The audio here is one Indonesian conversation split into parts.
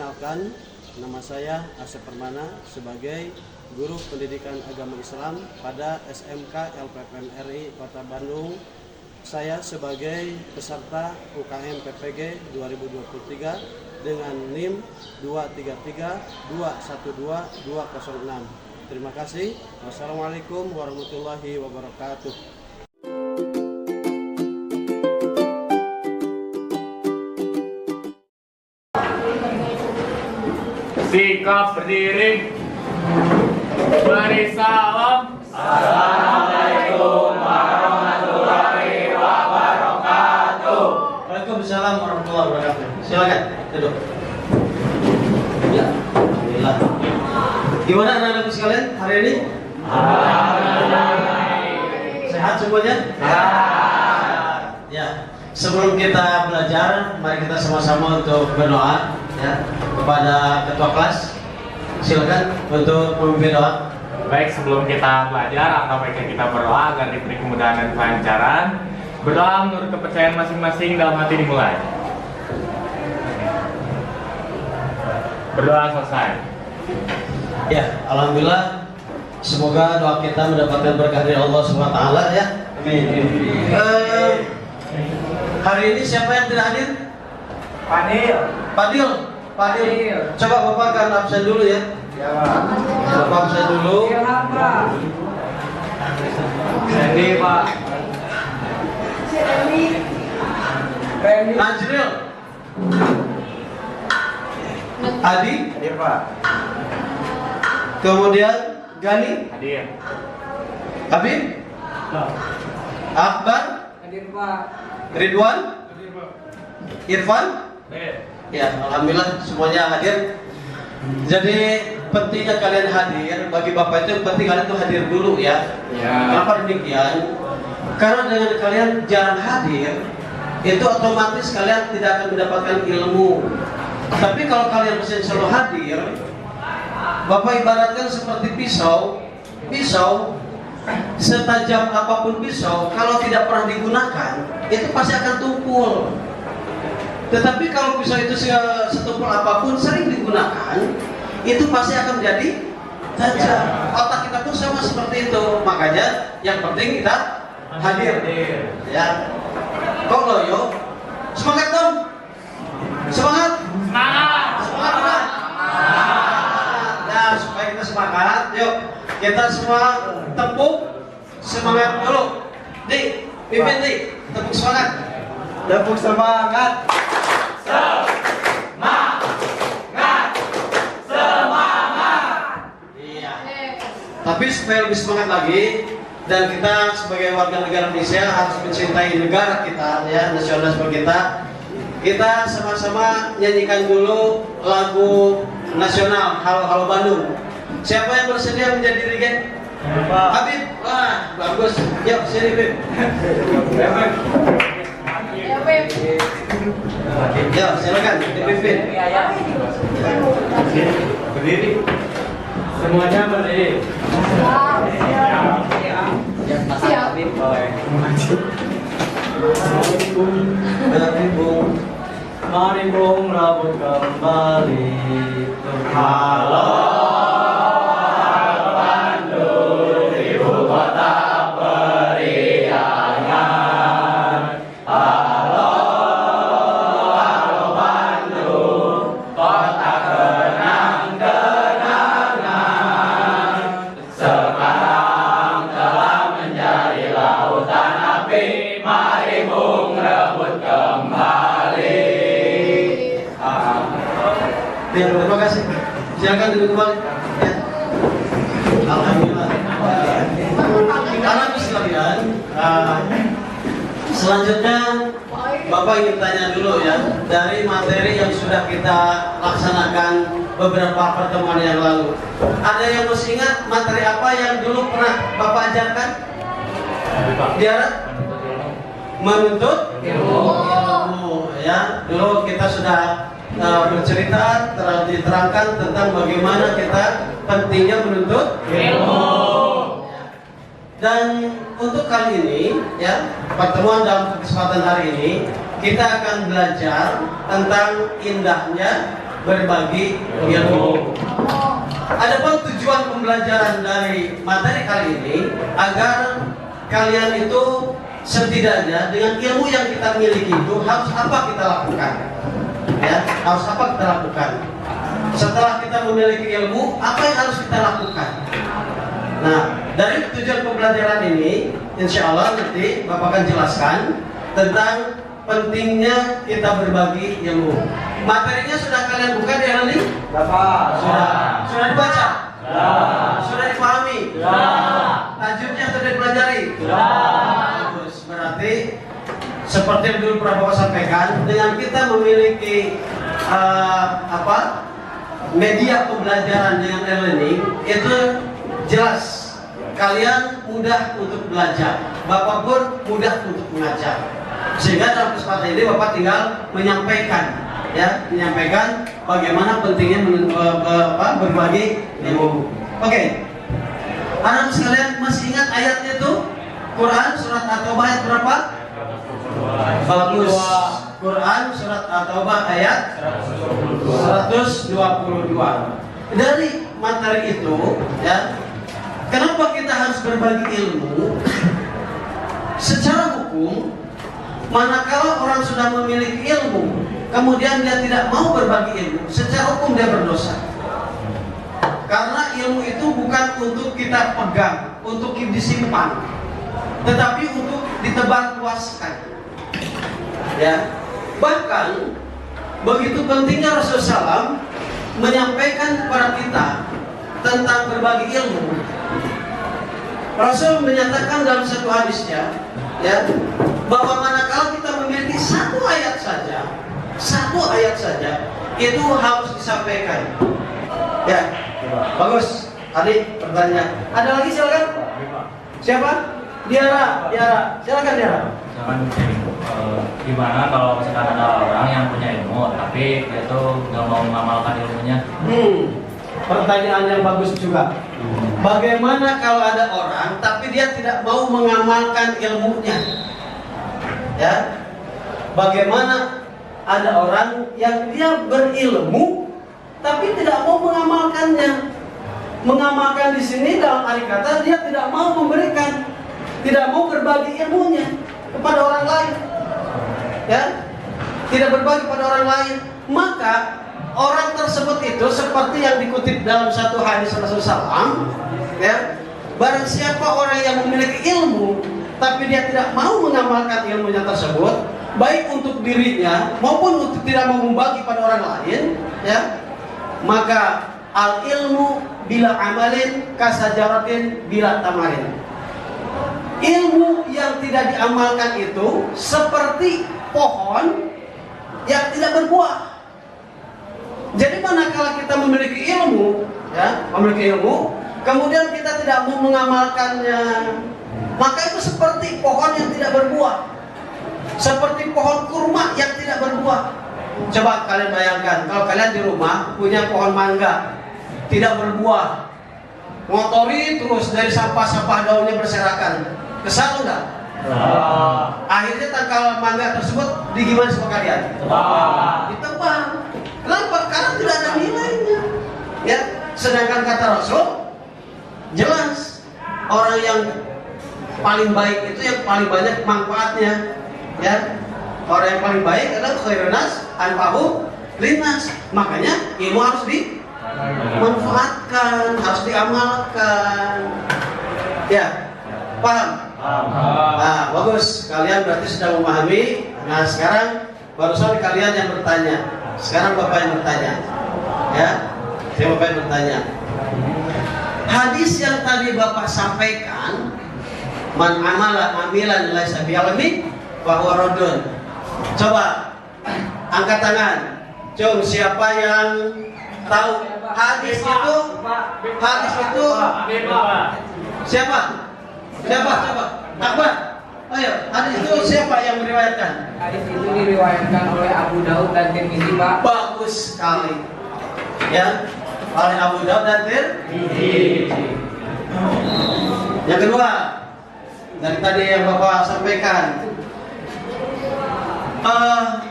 Perkenalkan, nama saya Asep Permana sebagai Guru Pendidikan Agama Islam pada SMK LPPM RI Kota Bandung. Saya sebagai peserta UKM PPG 2023 dengan NIM 233212206. Terima kasih. Wassalamualaikum warahmatullahi wabarakatuh. Sikap berdiri, beri salam. Assalamualaikum warahmatullahi wabarakatuh. Waalaikumsalam warahmatullahi wabarakatuh. Silakan duduk. Ya, alhamdulillah. Gimana anak-anakku sekalian hari ini? Sehat semuanya? Sehat. Ya. Sebelum kita belajar, mari kita sama-sama untuk berdoa ya kepada ketua kelas. Silakan untuk memimpin doa. Baik, sebelum kita belajar, angka baiknya kita berdoa agar diberi kemudahan dan kelancaran. Berdoa menurut kepercayaan masing-masing, dalam hati dimulai. Berdoa selesai. Ya, alhamdulillah. Semoga doa kita mendapatkan berkah dari Allah SWT ya. Amin. Hari ini siapa yang tidak hadir? Padil. Coba Bapak kan absen dulu ya. Ya, Pak. Bapak absen dulu. Iya, Pak. Jadi, Pak. Najril. Adi. Hadir, Pak. Kemudian Gani. Hadir. Habib. Akbar. Hadir, Pak. Ridwan. Irfan. Hadir. Ya, alhamdulillah semuanya hadir. Jadi pentingnya kalian hadir, bagi Bapak itu penting kalian tuh hadir dulu ya. Kenapa demikian? Karena dengan kalian jarang hadir, itu otomatis kalian tidak akan mendapatkan ilmu. Tapi kalau kalian bisa selalu hadir, Bapak ibaratkan seperti pisau. Pisau setajam apapun pisau, kalau tidak pernah digunakan, itu pasti akan tumpul. Tetapi kalau pisau itu setumpul apapun sering digunakan, itu pasti akan menjadi tajam. Otak kita pun sama seperti itu. Makanya yang penting kita hadir. Ya. Kok loyo? Semangat dong. Semangat. Semangat kan? Ya, supaya kita semangat. Yuk, kita semua tepuk semangat dulu. Dik, pimpin Dik, tepuk semangat. Tepuk semangat. Iya. Tapi supaya lebih semangat lagi, dan kita sebagai warga negara Indonesia harus mencintai negara kita ya, nasional seperti kita sama-sama nyanyikan dulu lagu nasional Halo Halo Bandung. Siapa yang bersedia menjadi dirigen? Habib. Wah, bagus. Yuk sini Habib. Ya, silakan dipimpin. Berdiri. Semuanya berdiri. Siap. Mari bung rambut kembali. Halo. Ya, terima kasih. Silakan duduk kembali. Ya. Alhamdulillah. Karena sekalian, selanjutnya Bapak ingin tanya dulu ya, dari materi yang sudah kita laksanakan beberapa pertemuan yang lalu. Ada yang masih ingat materi apa yang dulu pernah Bapak ajarkan? Biar menuntut ilmu. Ya, dulu kita sudah bercerita, diterangkan tentang bagaimana kita pentingnya menuntut ilmu. Dan untuk kali ini, ya, pertemuan dalam kesempatan hari ini, kita akan belajar tentang indahnya berbagi ilmu. Adapun tujuan pembelajaran dari materi kali ini agar kalian itu setidaknya dengan ilmu yang kita miliki itu harus apa kita lakukan, ya, harus apa kita lakukan. Setelah kita memiliki ilmu, apa yang harus kita lakukan? Nah, dari tujuan pembelajaran ini, insya Allah nanti Bapak akan jelaskan tentang pentingnya kita berbagi ilmu. Materinya sudah kalian buka di ini? Sudah dibaca? Sudah dipahami? Tajuknya sudah dipelajari? Bagus. Berarti seperti yang dulu pernah Bapak sampaikan, dengan kita memiliki media pembelajaran dengan e-learning itu jelas kalian mudah untuk belajar, Bapak pun mudah untuk mengajar. Sehingga dalam kesempatan ini Bapak tinggal menyampaikan bagaimana pentingnya berbagi ilmu. Oke. Anak sekalian masih ingat ayatnya itu? Quran surat At-Taubah ayat berapa? Bagus. Quran surat At-Taubah ayat 122. Dari materi itu, ya, kenapa kita harus berbagi ilmu? Secara hukum, manakala orang sudah memiliki ilmu, kemudian dia tidak mau berbagi ilmu, secara hukum dia berdosa. Karena ilmu itu bukan untuk kita pegang, untuk disimpan, tetapi untuk ditebarluaskan. Ya, bahkan begitu pentingnya Rasulullah SAW menyampaikan kepada kita tentang berbagi ilmu. Rasul menyatakan dalam satu hadisnya, ya, bahwa manakala kita memiliki satu ayat saja, itu harus disampaikan. Ya, bagus. Tadi pertanyaan. Ada lagi silakan. Siapa? Diara. Silakan Diara. Gimana kalau misalkan ada orang yang punya ilmu tapi dia tuh nggak mau mengamalkan ilmunya? Pertanyaan yang bagus juga. Bagaimana kalau ada orang tapi dia tidak mau mengamalkan ilmunya? Ya, bagaimana ada orang yang dia berilmu tapi tidak mau mengamalkannya? Mengamalkan di sini dalam arti kata dia tidak mau memberikan, tidak mau berbagi ilmunya kepada orang lain, ya, tidak berbagi pada orang lain. Maka orang tersebut itu seperti yang dikutip dalam satu hadis Rasulullah SAW, ya, barang siapa orang yang memiliki ilmu tapi dia tidak mau mengamalkan ilmunya tersebut, baik untuk dirinya maupun untuk tidak mau membagi pada orang lain, ya, maka al ilmu bila amalin kasajaratin bila tamarin. Ilmu yang tidak diamalkan itu seperti pohon yang tidak berbuah. Jadi manakala kita memiliki ilmu, ya, kemudian kita tidak mau mengamalkannya, maka itu seperti pohon yang tidak berbuah, seperti pohon kurma yang tidak berbuah. Coba kalian bayangkan, kalau kalian di rumah punya pohon mangga tidak berbuah, ngotori terus dari sampah-sampah daunnya berserakan, kesal enggak? Akhirnya tangkal mangga tersebut digimana sama kalian? Ditebang. Kenapa? Karena tidak ada nilainya. Ya, sedangkan kata Rasul jelas orang yang paling baik itu yang paling banyak manfaatnya. Ya, orang yang paling baik adalah khairun nas anfa'uhum linnas. Makanya ilmu harus dimanfaatkan, harus diamalkan. Ya, paham? Nah, bagus. Kalian berarti sudah memahami. Nah, sekarang barusan kalian yang bertanya. Sekarang Bapak yang bertanya. Ya, saya Bapak yang bertanya. Hadis yang tadi Bapak sampaikan, man amala amilan laisa bi'ilmi fa huwa raddun. Coba angkat tangan. Cung, siapa yang tahu hadis itu? Siapa? Akbar. Ayo, hadis itu siapa yang meriwayatkan? Hadis itu diriwayatkan oleh Abu Daud dan Tirmidzi, Pak. Bagus sekali. Ya, oleh Abu Daud dan Tirmidzi. Yang kedua, dari tadi yang Bapak sampaikan,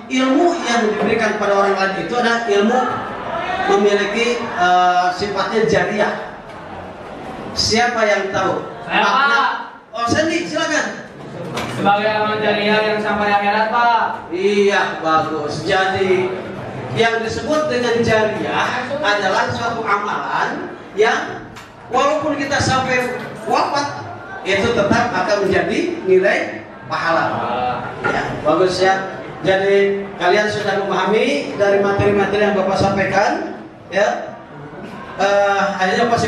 ilmu yang diberikan pada orang lain itu adalah ilmu memiliki sifatnya jariah. Siapa yang tahu? Saya, Pak. Oh, Sandy, silakan. Sebagai amal jariah yang sampai akhirat, Pak. Iya, bagus. Jadi yang disebut dengan jariah adalah suatu amalan yang walaupun kita sampai wafat itu tetap akan menjadi nilai pahala. Ya, bagus ya. Jadi kalian sudah memahami dari materi-materi yang Bapak sampaikan, ya. Akhirnya Bapak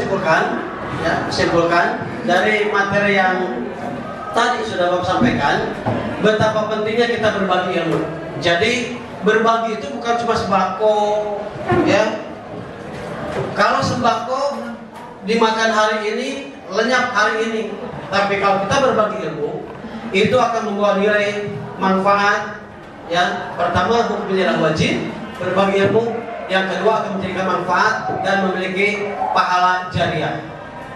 simpulkan dari materi yang tadi sudah Bapak sampaikan, betapa pentingnya kita berbagi ilmu. Jadi berbagi itu bukan cuma sembako, ya. Kalau sembako dimakan hari ini, lenyap hari ini. Tapi kalau kita berbagi ilmu, itu akan membawa nilai manfaat. Ya, pertama hukumnya adalah wajib berbagi ilmu. Yang kedua akan memberikan manfaat dan memiliki pahala jariah.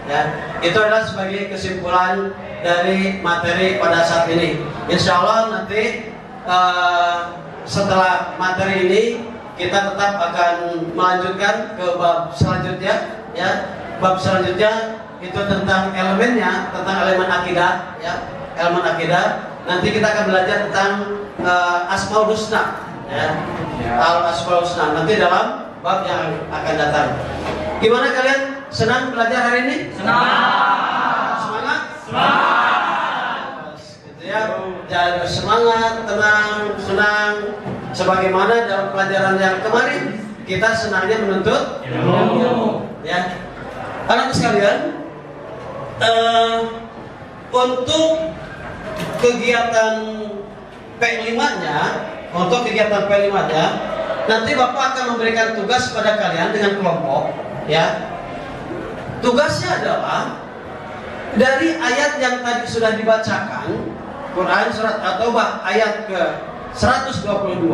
Ya, itu adalah sebagai kesimpulan dari materi pada saat ini. Insya Allah nanti setelah materi ini kita tetap akan melanjutkan ke bab selanjutnya. Ya, bab selanjutnya itu tentang elemennya, tentang elemen akidah. Ya, elemen akidah. Nanti kita akan belajar tentang Asmaul Husna. Ya, Al-Asmaul Husna nanti dalam bab yang akan datang. Gimana kalian? Senang belajar hari ini? Senang. Semangat? Semangat. Gitu ya. Jangan semangat, tenang, senang. Sebagaimana dalam pelajaran yang kemarin kita senangnya menuntut ilmu. Ya. Anak sekalian, untuk kegiatan P5-nya, nanti Bapak akan memberikan tugas pada kalian dengan kelompok, ya. Tugasnya adalah dari ayat yang tadi sudah dibacakan, Quran surat At-Taubah ayat ke 122,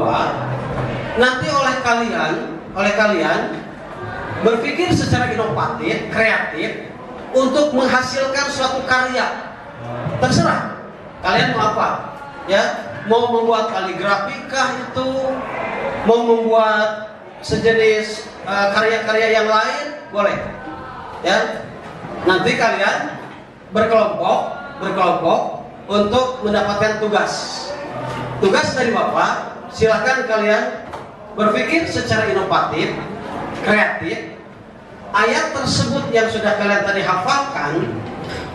nanti oleh kalian berpikir secara inovatif, kreatif untuk menghasilkan suatu karya. Terserah kalian mau apa, ya. Mau membuat kaligrafi kah itu, mau membuat sejenis karya-karya yang lain, boleh. Ya, nanti kalian berkelompok untuk mendapatkan tugas. Tugas dari Bapak, silakan kalian berpikir secara inovatif, kreatif. Ayat tersebut yang sudah kalian tadi hafalkan,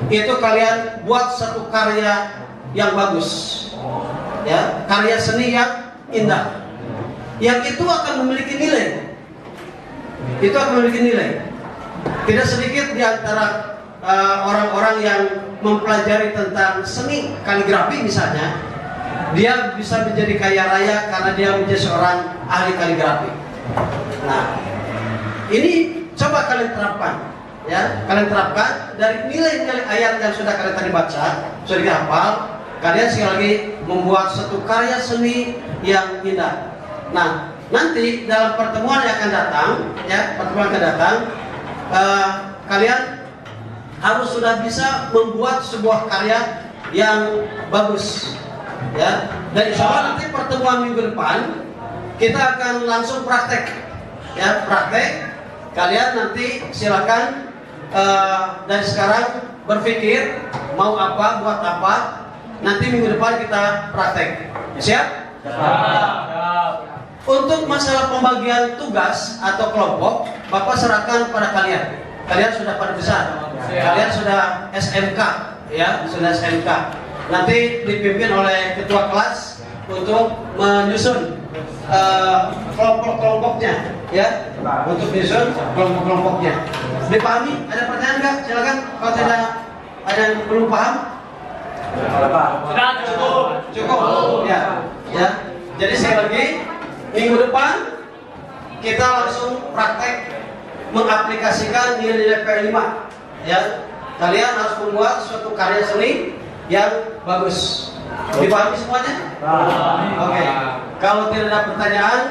itu kalian buat satu karya yang bagus. Ya, karya seni yang indah, yang itu akan memiliki nilai. Tidak sedikit di antara orang-orang yang mempelajari tentang seni kaligrafi misalnya, dia bisa menjadi kaya raya karena dia menjadi seorang ahli kaligrafi. Nah, ini coba kalian terapkan, ya. Kalian terapkan dari nilai-nilai ayat yang sudah kalian tadi baca, sudah dihafal. Kalian sekali lagi membuat satu karya seni yang indah. Nah, nanti dalam pertemuan yang akan datang, kalian harus sudah bisa membuat sebuah karya yang bagus, ya. Dan insya Allah nanti pertemuan minggu depan kita akan langsung praktek, ya, praktek. Kalian nanti silakan dari sekarang berpikir mau apa, buat apa. Nanti minggu depan kita praktek. Siap? Siap. Untuk masalah pembagian tugas atau kelompok, Bapak serahkan pada kalian. Kalian sudah pada besar. Kalian sudah SMK, ya, sudah SMK. Nanti dipimpin oleh ketua kelas untuk menyusun kelompok-kelompoknya, ya, untuk menyusun kelompok-kelompoknya. Dipahami? Ada pertanyaan nggak? Silakan. Kalau tidak ada yang belum paham. Sudah cukup. Ya. Jadi sekali lagi, minggu depan kita langsung praktek mengaplikasikan nilai-nilai P5. Ya, kalian harus membuat suatu karya seni yang bagus. Dipahami semuanya? Oke. Kalau tidak ada pertanyaan,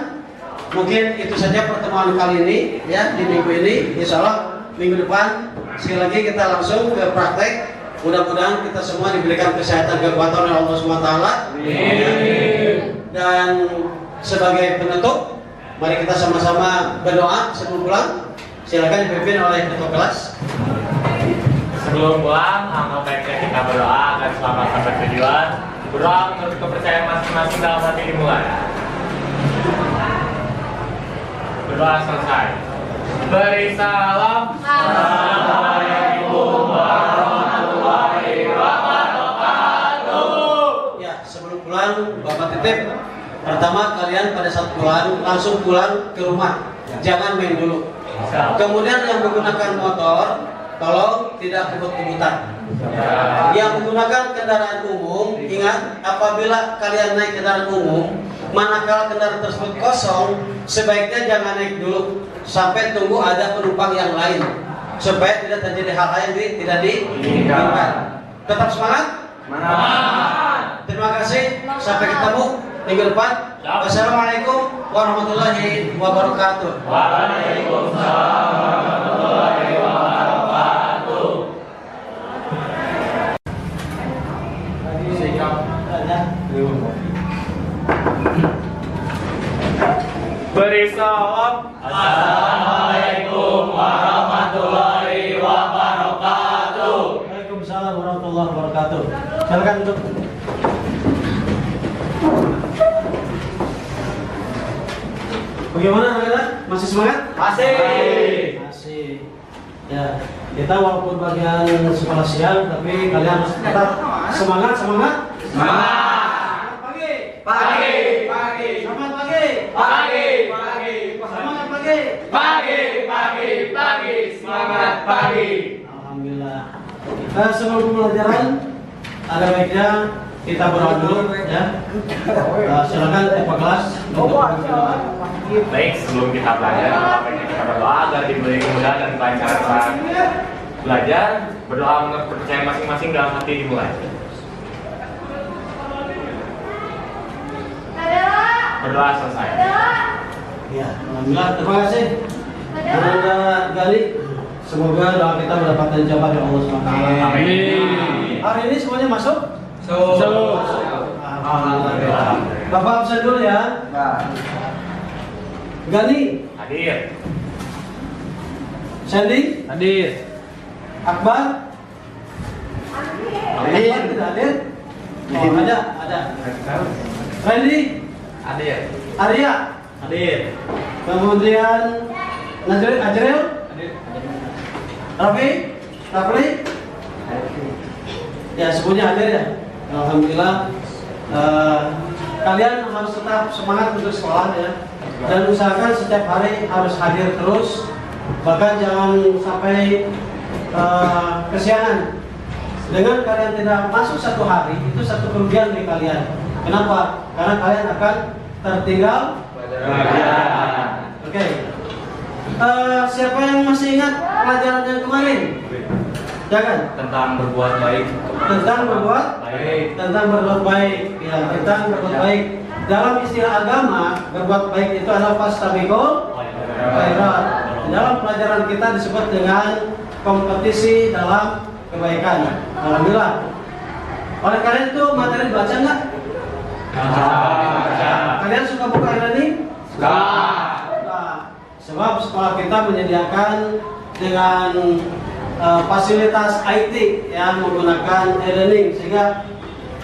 mungkin itu saja pertemuan kali ini, ya, di minggu ini. Insya Allah minggu depan sekali lagi kita langsung ke praktek. Mudah-mudahan kita semua diberikan kesehatan, kekuatan oleh Allah SWT. Dan sebagai penutup, Mari kita sama-sama berdoa sebelum pulang. Silakan dipimpin oleh ketua kelas. Sebelum pulang, alangkah baiknya kita berdoa agar selamat sampai tujuan. Berdoa menurut kepercayaan masing-masing dalam hati dimulai. Berdoa selesai. Beri salam. Assalamualaikum warahmatullahi wabarakatuh. Ya, sebelum pulang, Bapak titip. Pertama, kalian pada saat pulang langsung pulang ke rumah, jangan main dulu. Kemudian yang menggunakan motor, tolong tidak kebut-kebutan. Yang menggunakan kendaraan umum, ingat apabila kalian naik kendaraan umum, manakala kendaraan tersebut kosong, sebaiknya jangan naik dulu sampai tunggu ada penumpang yang lain, supaya tidak terjadi hal-hal yang tidak diinginkan. Tetap semangat. Terima kasih. Sampai ketemu minggu depan. Wassalamualaikum warahmatullahi wabarakatuh. Waalaikumsalam warahmatullahi wabarakatuh. Beri salam. Assalamualaikum warahmatullahi wabarakatuh. Waalaikumsalam warahmatullahi wabarakatuh. Silakan duduk. Bagaimana anak-anak? Masih semangat? Masih. Ya, kita walaupun bagian sekolah siang, tapi kalian harus tetap semangat. Semangat. Pagi. Pagi. Selamat pagi. Semangat pagi. Semangat pagi. Alhamdulillah. Sebelum pembelajaran, ada baiknya kita berdoa dulu ya. Silakan Pak kelas untuk berdoa. Baik, sebelum kita belajar, baiknya kita berdoa agar diberi kemudahan dan kelancaran saat belajar. Berdoa menurut kepercayaan masing-masing dalam hati dimulai. Berdoa selesai. Ya, alhamdulillah. Terima kasih. Kepada Gali, semoga doa kita mendapatkan jawaban dari Allah SWT. Amin. Hari ini semuanya masuk? Alhamdulillah. Bapak absen dulu ya. Gani, Hadir. Sandy, Hadir. Akbar, Akbar tidak hadir? Oh, ada. Randy, Hadir. Arya, Hadir. kemudian Ajril, Raffi, ya semuanya hadir ya. Alhamdulillah. Kalian harus tetap semangat untuk sekolah ya, dan usahakan setiap hari harus hadir terus, bahkan jangan sampai kesiangan. Dengan kalian tidak masuk satu hari, itu satu kerugian dari kalian. Kenapa? Karena kalian akan tertinggal pelajaran. Oke. Siapa yang masih ingat pelajaran yang kemarin? Jangan. Tentang berbuat baik. Tentang berbuat baik. Ya, tentang berbuat baik. Dalam istilah agama, berbuat baik itu adalah fastabiqul khairat. Dalam pelajaran kita disebut dengan kompetisi dalam kebaikan. Alhamdulillah. Oleh kalian itu materi baca enggak? Kalian suka buka e-learning? Suka. Sebab sekolah kita menyediakan dengan fasilitas IT yang menggunakan e-learning, sehingga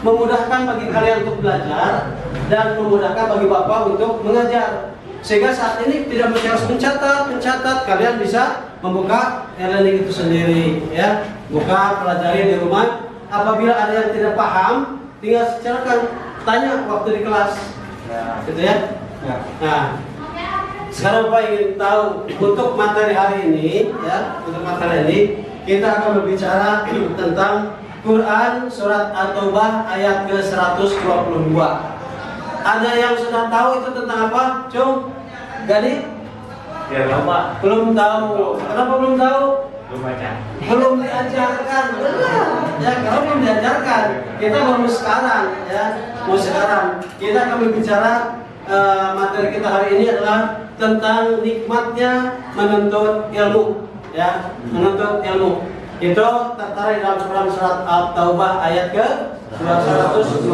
memudahkan bagi kalian untuk belajar dan memudahkan bagi Bapak untuk mengajar. Sehingga saat ini tidak mesti harus mencatat, kalian bisa membuka e-learning itu sendiri ya. Buka, pelajari di rumah. Apabila ada yang tidak paham, tinggal silakan tanya waktu di kelas. Gitu ya. Nah, sekarang Bapak ingin tahu untuk materi hari ini ya, untuk materi ini kita akan berbicara tentang Quran surat At-Taubah ayat ke-122. Ada yang sudah tahu itu tentang apa? Cung? Gani? Ya, Pak. Belum tahu. Kenapa belum tahu? Belum baca. Belum diajarkan. Benar. Ya, karena belum diajarkan. Kita baru sekarang ya. Mau sekarang. Kita akan berbicara materi kita hari ini adalah tentang nikmatnya menuntut ilmu. Ya, menuntut ilmu. Itu tertera di dalam Quran surat At-Taubah ayat ke-222.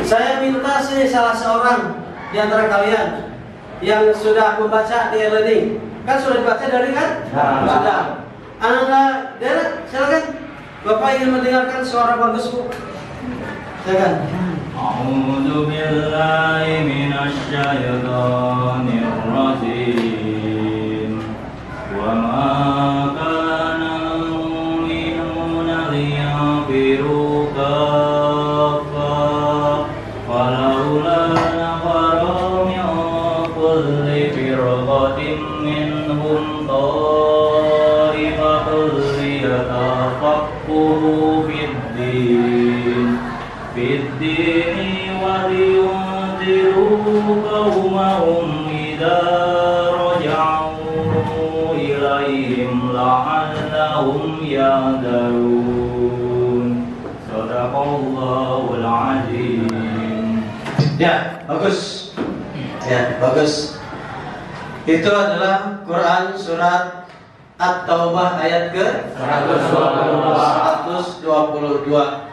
Saya minta sih salah seorang di antara kalian yang sudah membaca di e-learning? Kan sudah dibaca dari kan? Sudah. Anak-anak daerah, silakan. Bapak ingin mendengarkan suara bagus, Bu. Silakan. A'udzu billahi minasyaitonir rajim. Wa ma kana al-mu'minuna liyanfiru kaffah walaula nafara min kulli firqatin minhum ta'ifatun liyatafaqahu fid-din wa liyunziru qawmahum idza raja'u ilaihim la'allahum yahdharun. Shadaqallahul azim. Ya, bagus. Ya, bagus. Itu adalah Quran surat At-Taubah ayat ke 122.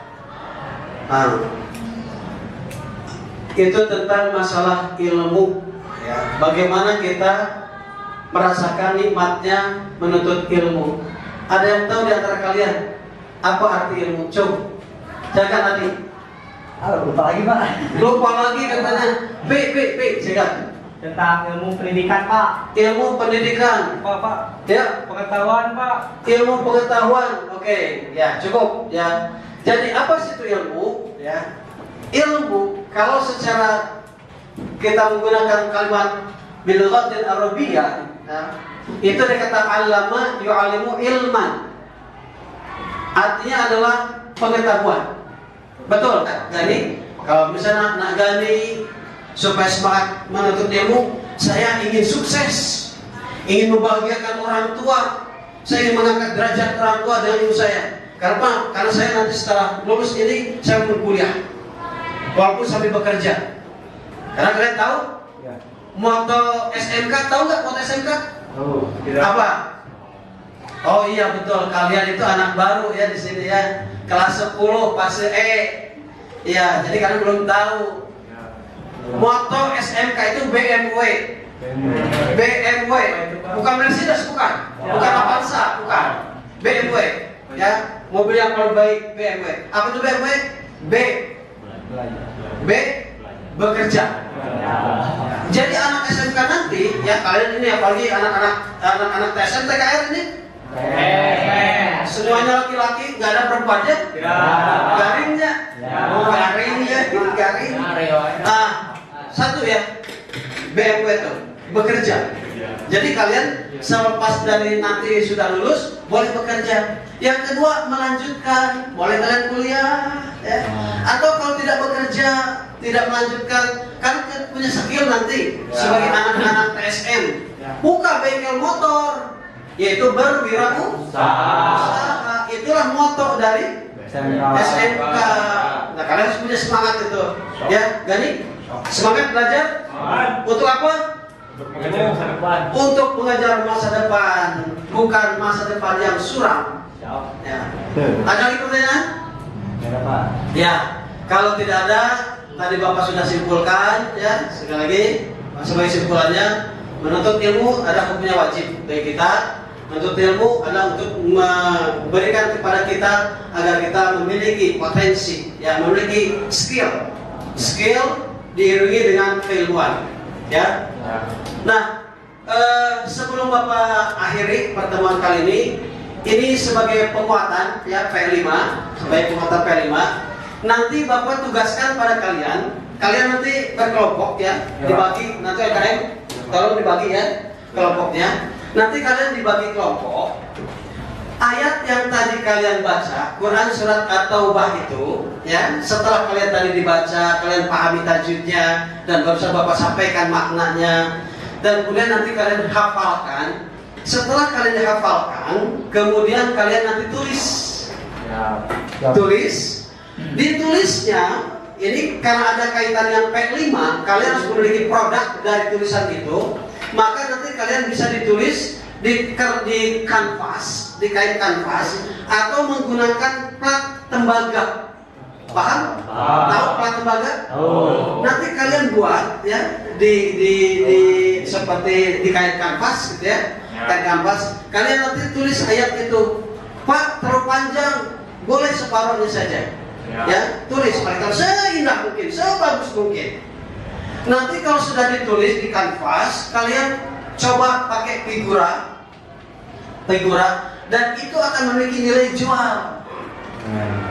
Itu tentang masalah ilmu, ya. Bagaimana kita merasakan nikmatnya menuntut ilmu. Ada yang tahu di antara kalian apa arti ilmu? Coba, silakan Adi. Lupa lagi Pak. Lupa lagi katanya. B, silakan. Tentang ilmu pendidikan Pak. Ilmu pendidikan. Pak. Ya. Pengetahuan Pak. Ilmu pengetahuan. Oke, ya cukup. Ya. Jadi apa sih itu ilmu? Ya. Ilmu kalau secara kita menggunakan kalimat bilughatil arabiyyah, ya, itu dikatakan allama yu'allimu ilman. Artinya adalah pengetahuan. Betul kan? Gani, kalau misalnya nak Gani supaya semangat menuntut ilmu, saya ingin sukses, ingin membahagiakan orang tua, saya ingin mengangkat derajat orang tua dengan ilmu saya. Karena saya nanti setelah lulus ini saya mau kuliah, walaupun sambil bekerja. Karena kalian tahu moto SMK, tahu nggak moto SMK? Apa? Oh iya betul, kalian itu anak baru ya di sini ya, kelas 10 fase E. Ya, jadi kalian belum tahu. Moto SMK itu BMW. BMW, bukan Mercedes, bukan Avanza, bukan. BMW, ya. Mobil yang paling baik BMW. Apa itu BMW? B bekerja. Jadi anak SMK nanti, ya kalian ini apalagi anak-anak TSM TKR ini, semuanya laki-laki, nggak ada perempuannya. Garingnya, garing. Satu ya, BMW itu bekerja. Jadi kalian selepas dari nanti sudah lulus boleh bekerja. Yang kedua melanjutkan, boleh kalian kuliah, ya. Atau kalau tidak bekerja, tidak melanjutkan, kan punya skill nanti sebagai anak-anak TSM, buka bengkel motor, yaitu berwirausaha. Itulah moto dari SMK. Nah kalian harus punya semangat itu, ya. Gani, semangat belajar untuk apa? Untuk mengajar masa depan, bukan masa depan yang suram. Ya. Ada lagi pertanyaan? Ya, kalau tidak ada, tadi Bapak sudah simpulkan, ya. Sekali lagi, sebagai simpulannya, menuntut ilmu ada hukumnya wajib bagi kita. Menuntut ilmu adalah untuk memberikan kepada kita agar kita memiliki potensi, ya, memiliki skill diiringi dengan keilmuan, ya. Nah, sebelum Bapak akhiri pertemuan kali ini sebagai penguatan, ya, P5, sebagai penguatan P5. Nanti Bapak tugaskan pada kalian nanti berkelompok, ya, dibagi. Nanti LKM tolong dibagi, ya, kelompoknya. Nanti kalian dibagi kelompok. Ayat yang tadi kalian baca, Quran surat At-Taubah itu, ya, setelah kalian tadi dibaca, kalian pahami tajwidnya dan barusan Bapak sampaikan maknanya, dan kemudian nanti kalian hafalkan. Setelah kalian dihafalkan, kemudian kalian nanti tulis. Tulis. Ditulisnya ini karena ada kaitan yang P5, kalian harus memiliki produk dari tulisan itu. Maka nanti kalian bisa ditulis di kanvas, di kain kanvas, atau menggunakan plat tembaga. Paham? Paham. Tahu plat tembaga? Oh. Nanti kalian buat ya di seperti di kain kanvas gitu ya. Kain kanvas. Kalian nanti tulis ayat itu. Pak, terlalu panjang, boleh separuhnya saja. Ya, tulis mereka seindah mungkin, sebagus mungkin. Nanti kalau sudah ditulis di kanvas, kalian coba pakai figura, dan itu akan memiliki nilai jual.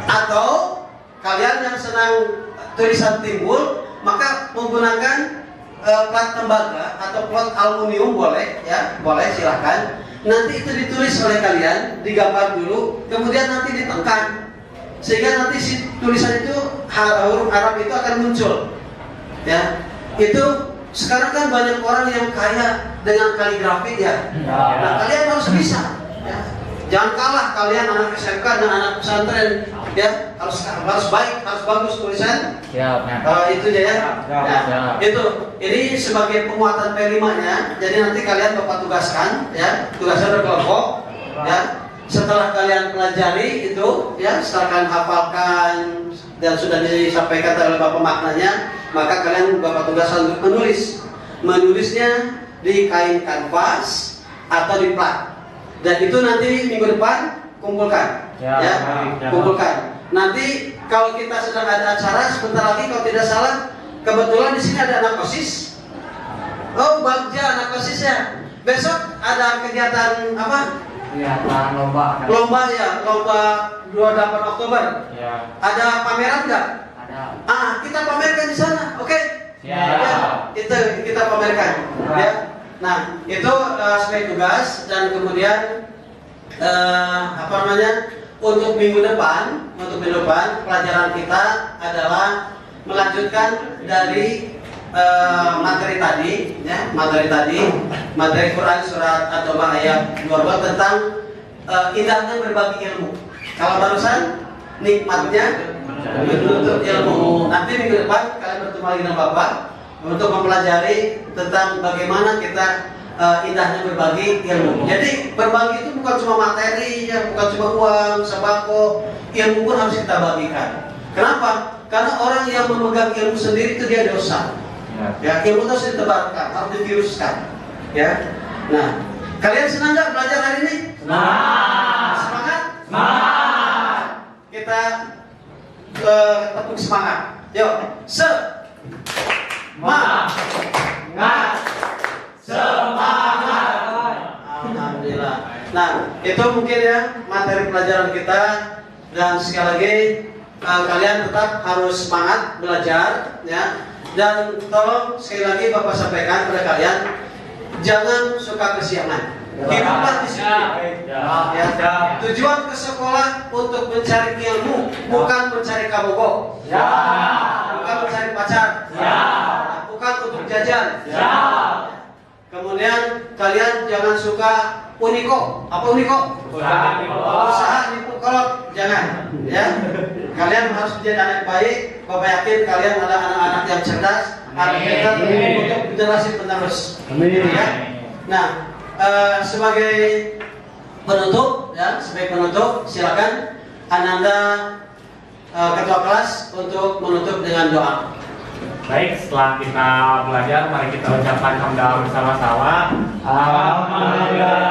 Atau kalian yang senang tulisan timbul, maka menggunakan plat tembaga atau plat aluminium boleh, ya, boleh silahkan. Nanti itu ditulis oleh kalian, digambar dulu, kemudian nanti ditekan, sehingga nanti si tulisan itu huruf Arab itu akan muncul. Ya, itu sekarang kan banyak orang yang kaya dengan kaligrafi ya. Nah, kalian harus bisa. Ya. Jangan kalah kalian anak SMK dan anak pesantren. Ya, harus baik, harus bagus tulisan. Itu ya. Nah, itu. Ini sebagai penguatan P5-nya. Jadi nanti kalian Bapak tugaskan, ya, tugasnya berkelompok. Ya. Setelah kalian pelajari itu, ya, setelah kalian hafalkan dan sudah disampaikan oleh Bapak maknanya, maka kalian Bapak tugaskan untuk menulisnya di kain kanvas atau di plat. Dan itu nanti minggu depan kumpulkan, kumpulkan. Nanti kalau kita sedang ada acara sebentar lagi, kalau tidak salah, kebetulan di sini ada anak OSIS. Oh, Bagja anak OSIS ya. Besok ada kegiatan apa? Lomba ya, lomba 28 Oktober. Ya. Ada pameran nggak? Ada. Kita pamerkan di sana, oke? Ya, kita pamerkan. Ya. Nah, itu sebagai tugas dan kemudian untuk minggu depan pelajaran kita adalah melanjutkan dari materi Quran surat At-Taubah ayat 22 tentang indahnya berbagi ilmu. Kalau barusan nikmatnya menuntut ilmu. Nanti minggu depan kalian bertemu lagi dengan Bapak untuk mempelajari tentang bagaimana kita indahnya berbagi ilmu. Jadi berbagi itu bukan cuma materi, ya, bukan cuma uang, sembako, ilmu pun harus kita bagikan. Kenapa? Karena orang yang memegang ilmu sendiri itu dia dosa. Ya, ilmu itu harus ditebarkan, harus diviruskan. Ya. Nah, kalian senang nggak belajar hari ini? Senang. Semangat? Semangat. Kita tepuk semangat. Yuk, semangat. Alhamdulillah. Nah, itu mungkin ya materi pelajaran kita, dan sekali lagi kalian tetap harus semangat belajar, ya. Dan tolong sekali lagi Bapak sampaikan kepada kalian, jangan suka kesiangan. Hiduplah disiplin. Ya. Tujuan ke sekolah untuk mencari ilmu, bukan mencari kabogo. Bukan mencari pacar. Bukan untuk jajan. Kemudian kalian jangan suka uniko. Apa uniko? Usaha nipu kolot. Jangan. Ya. Kalian harus menjadi anak baik. Bapak yakin kalian adalah anak-anak yang cerdas, anak kita untuk generasi penerus. Ya. Nah, sebagai penutup, ya, silakan Ananda ketua kelas untuk menutup dengan doa. Baik, setelah kita belajar, mari kita ucapkan hamdalah bersama-sama. Alhamdulillah.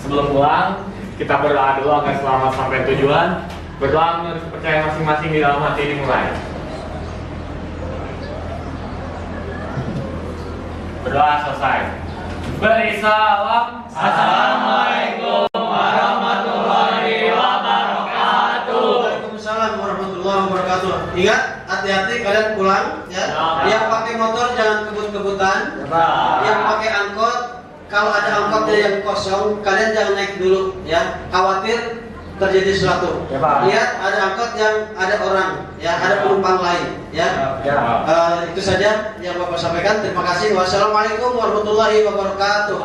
Sebelum pulang, kita berdoa dulu agar selamat sampai tujuan. Berdoa menurut kepercayaan masing-masing di dalam hati dimulai. Berdoa selesai. Beri salam. Assalamualaikum warahmatullahi wabarakatuh. Waalaikumsalam warahmatullahi wabarakatuh. Ingat, hati-hati kalian pulang, ya. Yang pakai motor jangan kebut-kebutan. Yang pakai angkot, kalau ada angkotnya yang kosong, kalian jangan naik dulu, ya. Khawatir terjadi sesuatu. Lihat ada angkot yang ada orang, ya, ada penumpang lain, ya. Itu saja yang Bapak sampaikan. Terima kasih. Wassalamualaikum warahmatullahi wabarakatuh.